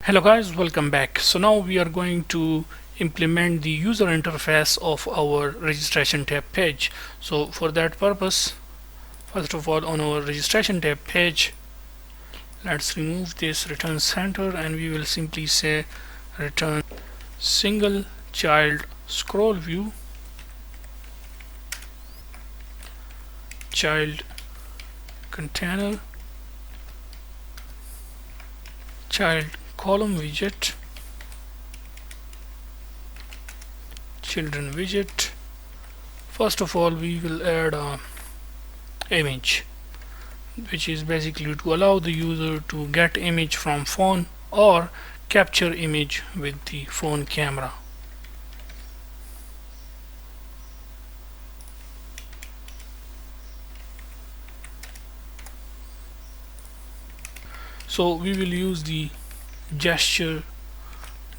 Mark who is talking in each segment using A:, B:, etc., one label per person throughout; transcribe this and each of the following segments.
A: Hello guys, welcome back. So now we are going to implement the user interface of our registration tab page. So for that purpose, first of all, on our registration tab page, let's remove this return center and we will simply say return single child scroll view, child container, child column widget, children widget. First of all, we will add a image, which is basically to allow the user to get image from phone or capture image with the phone camera. So we will use the gesture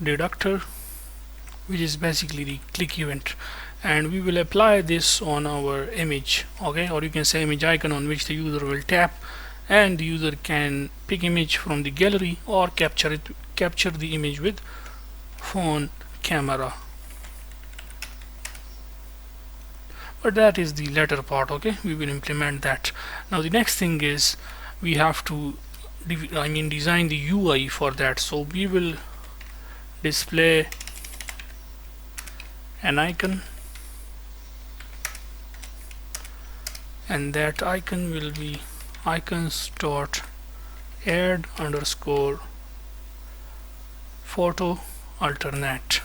A: deductor, which is basically the click event, and we will apply this on our image, okay, or you can say image icon, on which the user will tap and the user can pick image from the gallery or capture the image with phone camera. But that is the latter part, okay, we will implement that. Now the next thing is we have to design the UI for that. So we will display an icon, and that icon will be icons dot add underscore photo alternate,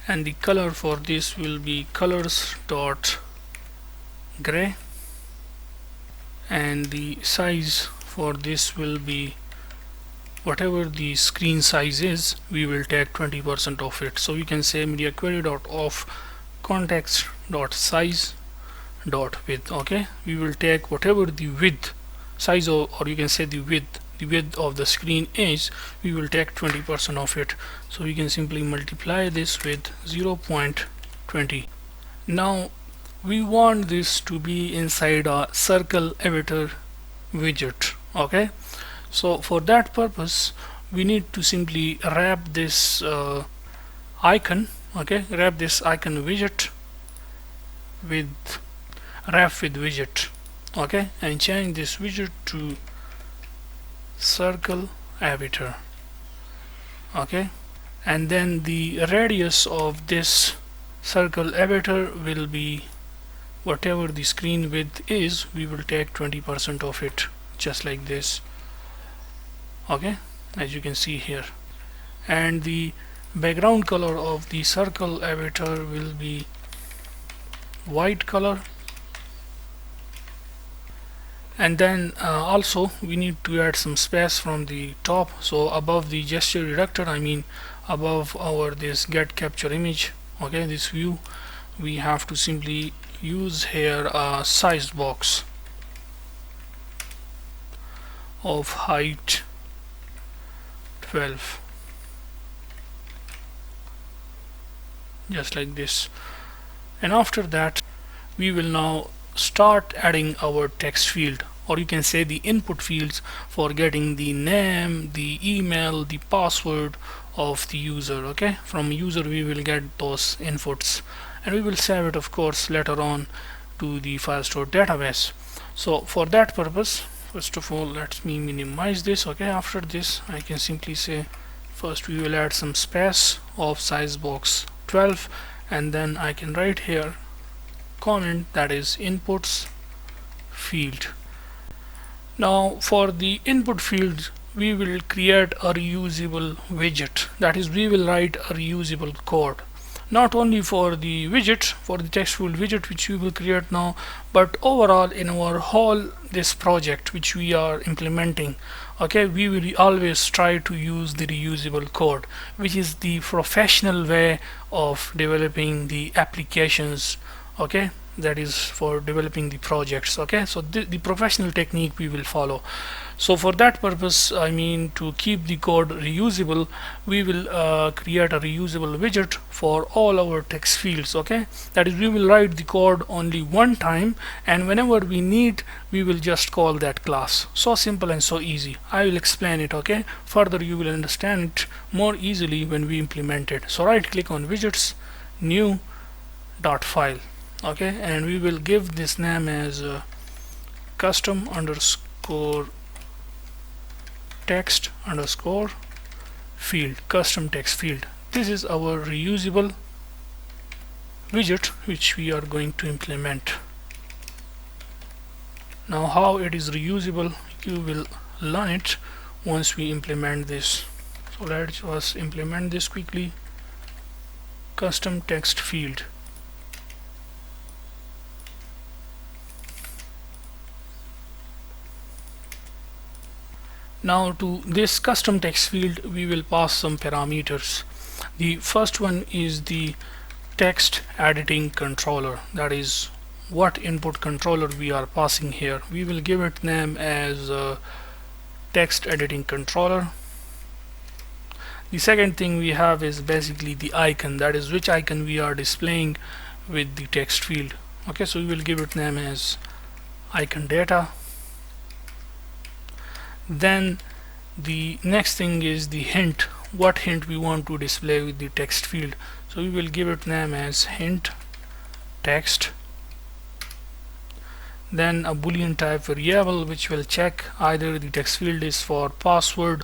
A: and the color for this will be colors dot gray, and the size for this will be whatever the screen size is. We will take 20% of it. So you can say media query dot of context dot size dot width, okay, we will take whatever the width size or you can say the width of the screen is. We will take 20% of it, so we can simply multiply this with 0.20. now we want this to be inside a circle avatar widget, okay. So for that purpose we need to simply wrap this icon, okay, wrap this icon widget with wrap with widget, okay, and change this widget to circle avatar, okay, and then the radius of this circle avatar will be whatever the screen width is. We will take 20% of it, just like this, okay, as you can see here. And the background color of the circle avatar will be white color. And then also we need to add some space from the top. So above the gesture deductor, above our this get capture image, okay, this view, we have to simply use here a size box of height 12, just like this. And after that we will now start adding our text field, or you can say the input fields, for getting the name, the email, the password of the user, okay. From user we will get those inputs, and we will save it of course later on to the Firestore database. So for that purpose, first of all, let me minimize this, okay. After this I can simply say first we will add some space of size box 12, and then I can write here comment, that is inputs field. Now for the input field we will create a reusable widget, that is we will write a reusable code, not only for the widget, for the text field widget which we will create now, but overall in our whole this project which we are implementing, okay. We will always try to use the reusable code, which is the professional way of developing the applications, okay, that is for developing the projects. Okay, so the professional technique we will follow. So for that purpose, I mean, to keep the code reusable, we will create a reusable widget for all our text fields. Okay, that is, we will write the code only one time, and whenever we need, we will just call that class. So simple and so easy. I will explain it. Okay, further you will understand it more easily when we implement it. So right click on widgets, new dot file. Okay, and we will give this name as custom underscore text underscore field, custom text field. This is our reusable widget which we are going to implement. Now how it is reusable, you will learn it once we implement this. So let's just implement this quickly. Custom text field. Now to this custom text field we will pass some parameters. The first one is the text editing controller. That is what input controller we are passing here. We will give it name as text editing controller. The second thing we have is basically the icon, that is which icon we are displaying with the text field. Okay, so we will give it name as icon data. Then the next thing is the hint, what hint we want to display with the text field. So we will give it name as hint text. Then a boolean type variable which will check either the text field is for password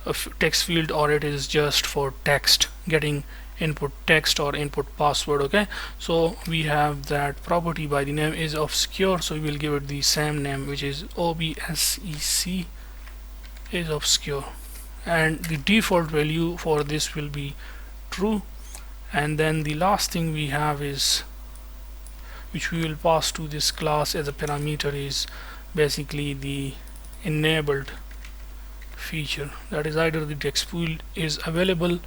A: of text field or it is just for text, getting input text or input password. Okay, so we have that property by the name is obscure, so we will give it the same name, which is obsec is obscure, and the default value for this will be true. And then the last thing we have is, which we will pass to this class as a parameter, is basically the enabled feature. That is either the text field is available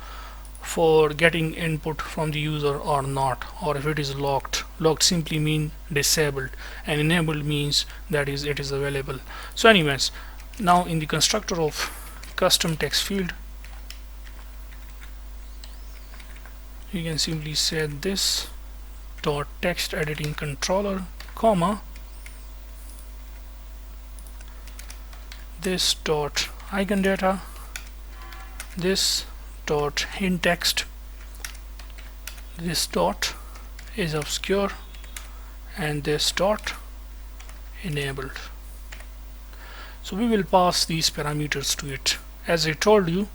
A: for getting input from the user or not, or if it is locked. Locked simply mean disabled, and enabled means that is it is available. So anyways, now in the constructor of custom text field, you can simply say this dot text editing controller, comma, this dot icon data, this dot hint text, this dot is obscure, and this dot enabled. So we will pass these parameters to it. As I told you,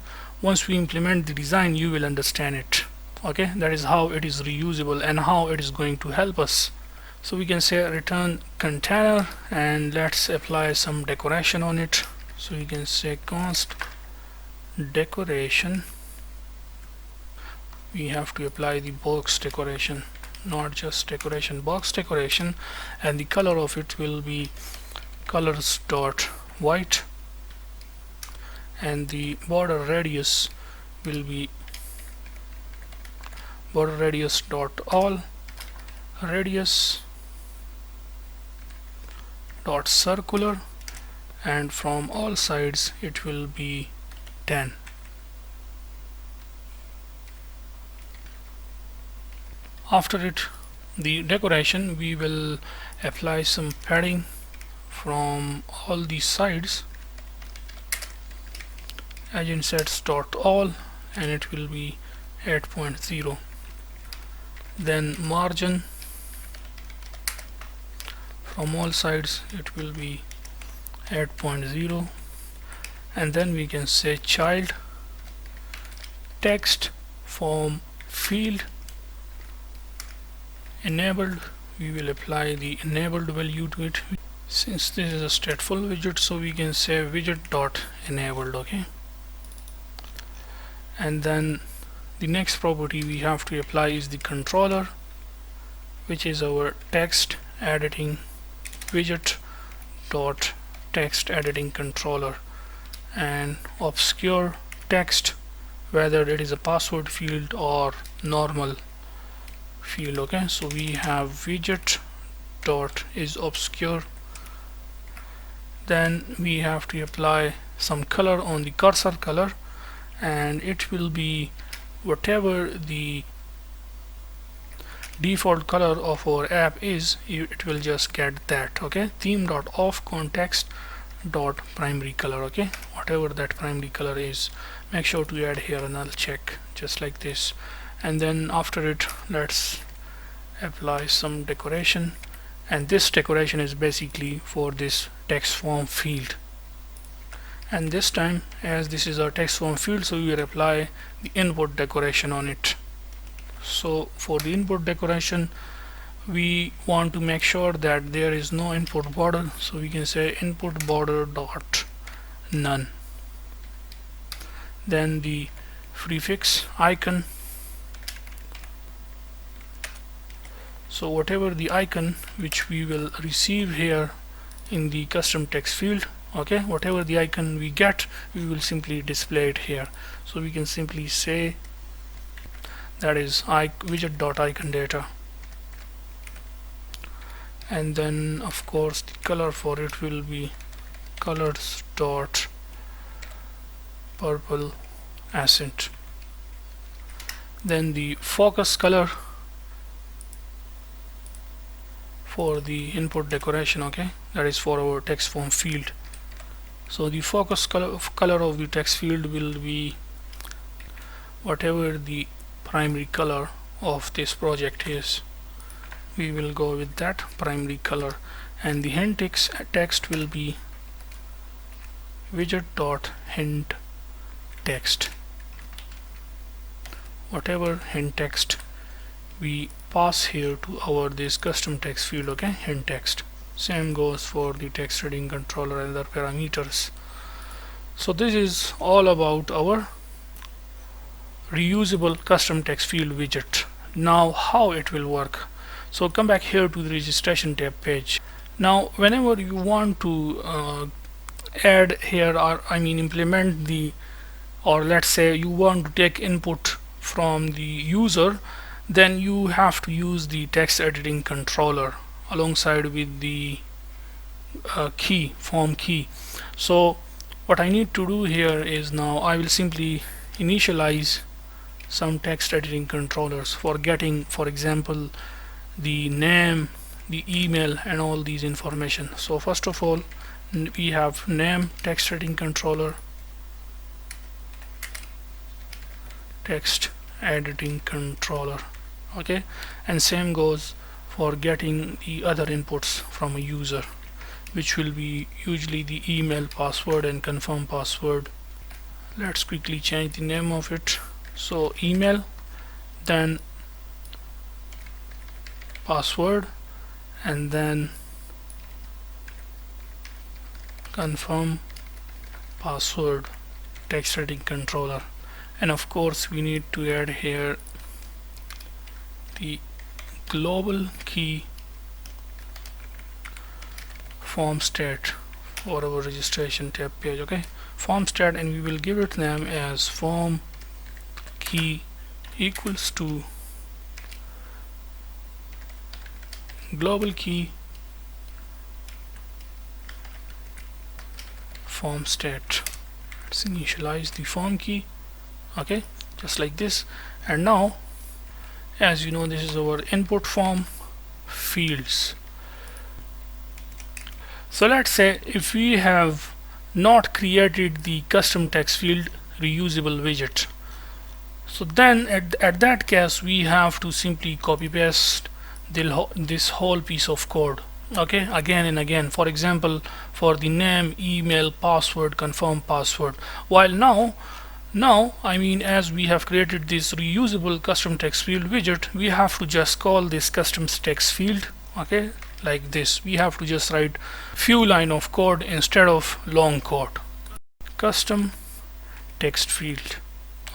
A: once we implement the design you will understand it. Okay, that is how it is reusable and how it is going to help us. So we can say return container, and let's apply some decoration on it. So we can say const decoration. We have to apply the box decoration, not just decoration, box decoration, and the color of it will be colors dot white, and the border radius will be border radius dot all, radius dot circular, and from all sides it will be 10. After it, the decoration, we will apply some padding from all these sides, agent sets dot all, and it will be 8.0. Then margin from all sides it will be 8.0, and then we can say child text form field enabled. We will apply the enabled value to it. Since this is a stateful widget, so we can say widget dot enabled. Okay, and then the next property we have to apply is the controller, which is our text editing widget dot text editing controller, and obscure text, whether it is a password field or normal field. Okay, so we have widget dot is obscure. Then we have to apply some color on the cursor color, and it will be whatever the default color of our app is, it will just get that. Okay, theme dot off context dot primary color. Okay, whatever that primary color is, make sure to add here a null check just like this. And then after it, let's apply some decoration, and this decoration is basically for this text form field. And this time, as this is our text form field, so we will apply the input decoration on it. So for the input decoration, we want to make sure that there is no input border, so we can say input border dot none. Then the prefix icon, so whatever the icon which we will receive here in the custom text field, okay, whatever the icon we get, we will simply display it here. So we can simply say that is widget dot icon data, and then of course the color for it will be colors dot purple accent. Then the focus color for the input decoration, okay, that is for our text form field. So the focus color of the text field will be whatever the primary color of this project is. We will go with that primary color, and the hint text will be widget dot hint text. Whatever hint text we pass here to our this custom text field, okay, hint text. Same goes for the text reading controller and other parameters. So this is all about our reusable custom text field widget. Now how it will work. So come back here to the registration tab page. Now whenever you want to add here, or implement the, or let's say you want to take input from the user, then you have to use the text editing controller alongside with the form key. So what I need to do here is, now I will simply initialize some text editing controllers for getting, for example, the name, the email, and all these information. So first of all, we have name text editing controller, text editing controller, okay, and same goes for getting the other inputs from a user, which will be usually the email, password, and confirm password. Let's quickly change the name of it. So email, then password, and then confirm password text editing controller. And of course we need to add here the global key form state for our registration tab page, okay, form state, and we will give it name as form key equals to global key form state. Let's initialize the form key, okay, just like this. And now, as you know, this is our input form fields. So let's say if we have not created the custom text field reusable widget, so then at that case we have to simply copy paste this whole piece of code, okay, again and again. For example, for the name, email, password, confirm password. While now as we have created this reusable custom text field widget, we have to just call this custom text field, okay, like this. We have to just write few line of code instead of long code. Custom text field,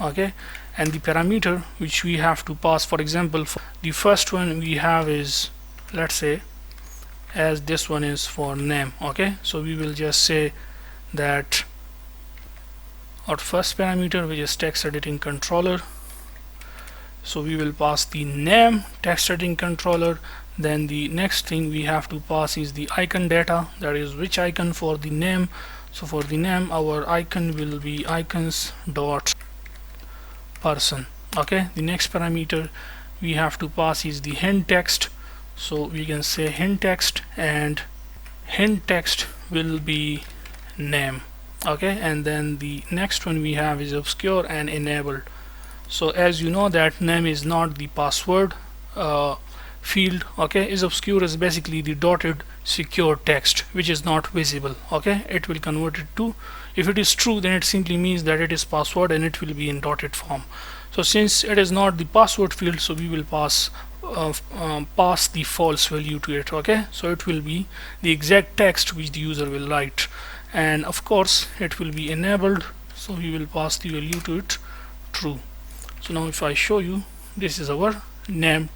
A: okay, and the parameter which we have to pass, for example, for the first one we have is, let's say, as this one is for name, okay, so we will just say that our first parameter, which is text editing controller, So we will pass the name text editing controller. Then the next thing we have to pass is the icon data, that is which icon for the name. So for the name, our icon will be icons dot person. Okay, the next parameter we have to pass is the hint text. So we can say hint text, and hint text will be name. Okay, and then the next one we have is obscure and enabled. So as you know that name is not the password field. Okay, is obscure is basically the dotted secure text which is not visible. Okay, it will convert it to, if it is true, then it simply means that it is password and it will be in dotted form. So since it is not the password field, so we will pass the false value to it. Okay, so it will be the exact text which the user will write, and of course it will be enabled, so we will pass the value to it true. So now if I show you, this is our name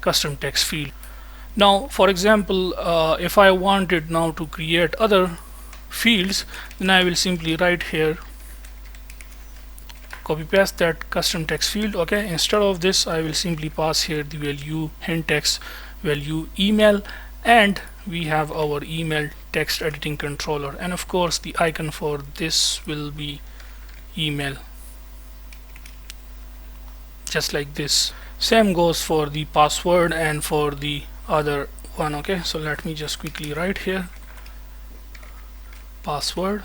A: custom text field. Now for example, if I wanted now to create other fields, then I will simply write here, copy paste that custom text field. Okay, instead of this I will simply pass here the value hint text, value email, and we have our email text editing controller, and of course the icon for this will be email, just like this. Same goes for the password and for the other one. Okay, so let me just quickly write here password,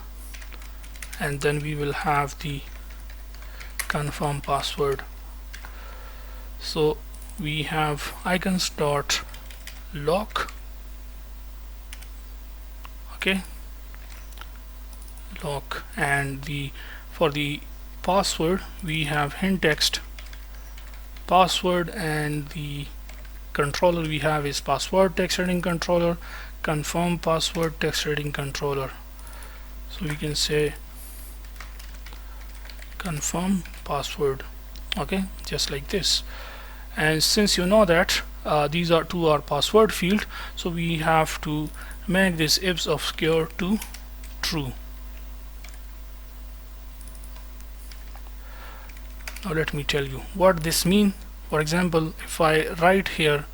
A: and then we will have the confirm password. So we have icons dot lock. Okay, lock, and the for the password we have hint text password, and the controller we have is password text editing controller, confirm password text editing controller. So we can say confirm password. Okay, just like this. And since you know that these are two are password field, so we have to make this if obscure to true. Now let me tell you what this means. For example, if I write here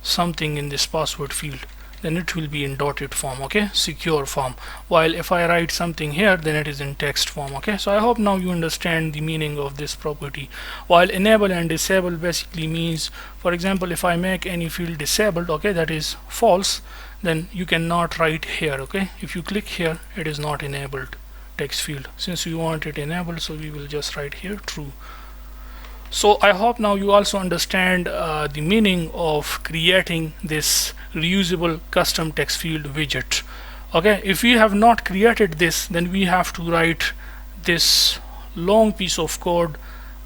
A: something in this password field, then it will be in dotted form. Okay, secure form. While if I write something here, then it is in text form. Okay, so I hope now you understand the meaning of this property. While enable and disable basically means, for example, if I make any field disabled, okay, that is false, then you cannot write here. Okay, if you click here, it is not enabled text field. Since we want it enabled, so we will just write here true. So I hope now you also understand the meaning of creating this reusable custom text field widget. Okay, if we have not created this, then we have to write this long piece of code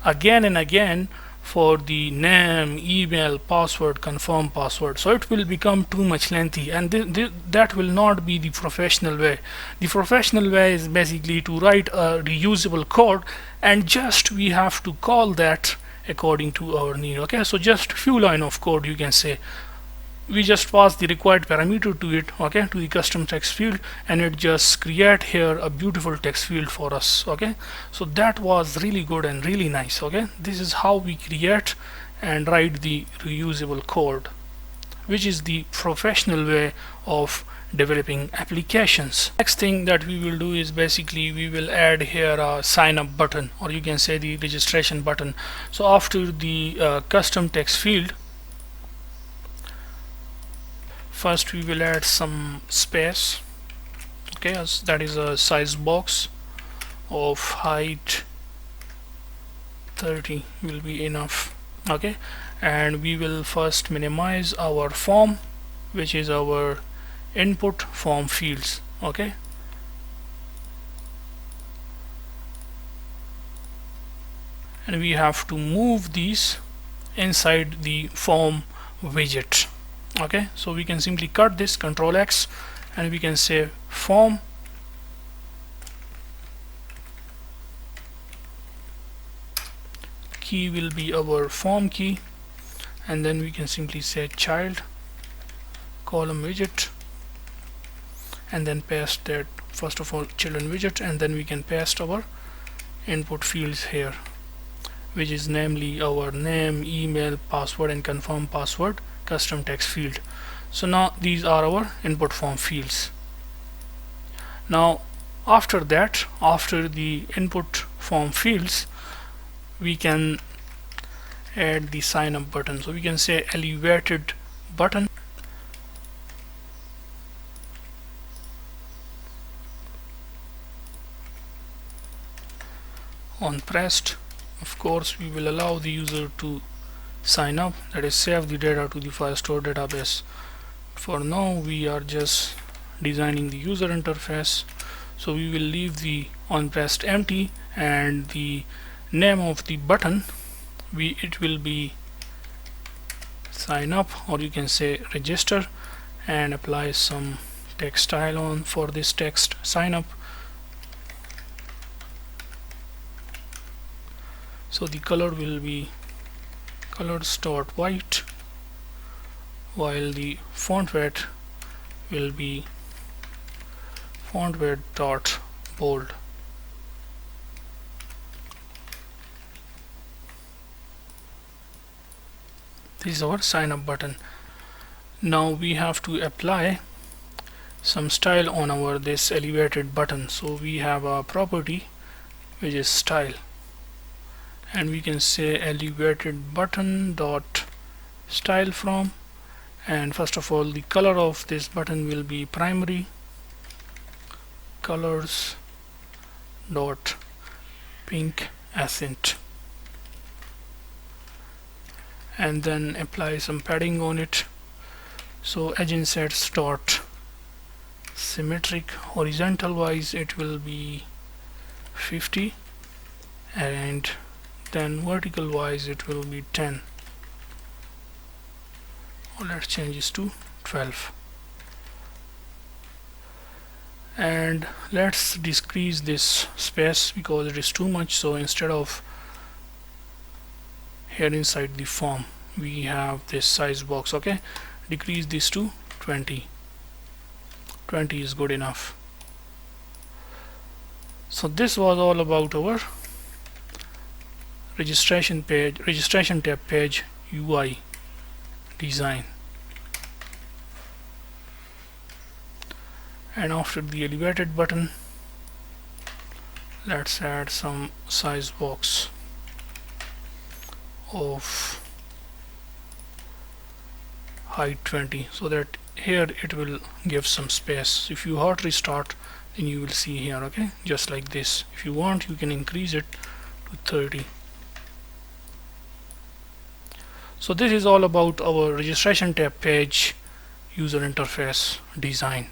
A: again and again for the name, email, password, confirm password. So it will become too much lengthy, and that will not be the professional way. The professional way is basically to write a reusable code, and just we have to call that according to our need. Okay, so just few line of code, you can say. We just pass the required parameter to it, okay, to the custom text field, and it just create here a beautiful text field for us. Okay, so that was really good and really nice. Okay, this is how we create and write the reusable code, which is the professional way of developing applications. Next thing that we will do is basically we will add here a sign up button, or you can say the registration button. So after the custom text field, first we will add some space. Okay, as that is a size box of height 30 will be enough. Okay, and we will first minimize our form, which is our input form fields. Okay, and we have to move these inside the form widget. Okay, so we can simply cut this, Control X, and we can say form key will be our form key, and then we can simply say child column widget, and then paste that first of all children widget, and then we can paste our input fields here. which is namely our name, email, password, and confirm password custom text field. So now these are our input form fields. Now after that, after the input form fields, we can add the sign up button. So we can say elevated button on pressed. Of course, we will allow the user to sign up, that is save the data to the file store database. For now we are just designing the user interface, so we will leave the on pressed empty, and the name of the button, it will be sign up, or you can say register, and apply some text style on for this text sign up. So the color will be colors.white, while the font weight will be font weight.bold. This is our sign up button. Now we have to apply some style on our this elevated button. So we have a property which is style, and we can say elevated button dot style from, and first of all the color of this button will be primary colors dot pink accent, and then apply some padding on it. So edge sets dot symmetric, horizontal wise it will be 50, and then vertical wise it will be 10. Let's change this to 12, and let's decrease this space because it is too much. So instead of here inside the form we have this size box, okay, decrease this to 20. 20 is good enough. So this was all about our registration tab page UI design. And after the elevated button, let's add some size box of height 20, so that here it will give some space. If you hard restart, then you will see here, okay, just like this. If you want, you can increase it to 30. So this is all about our registration tab page user interface design.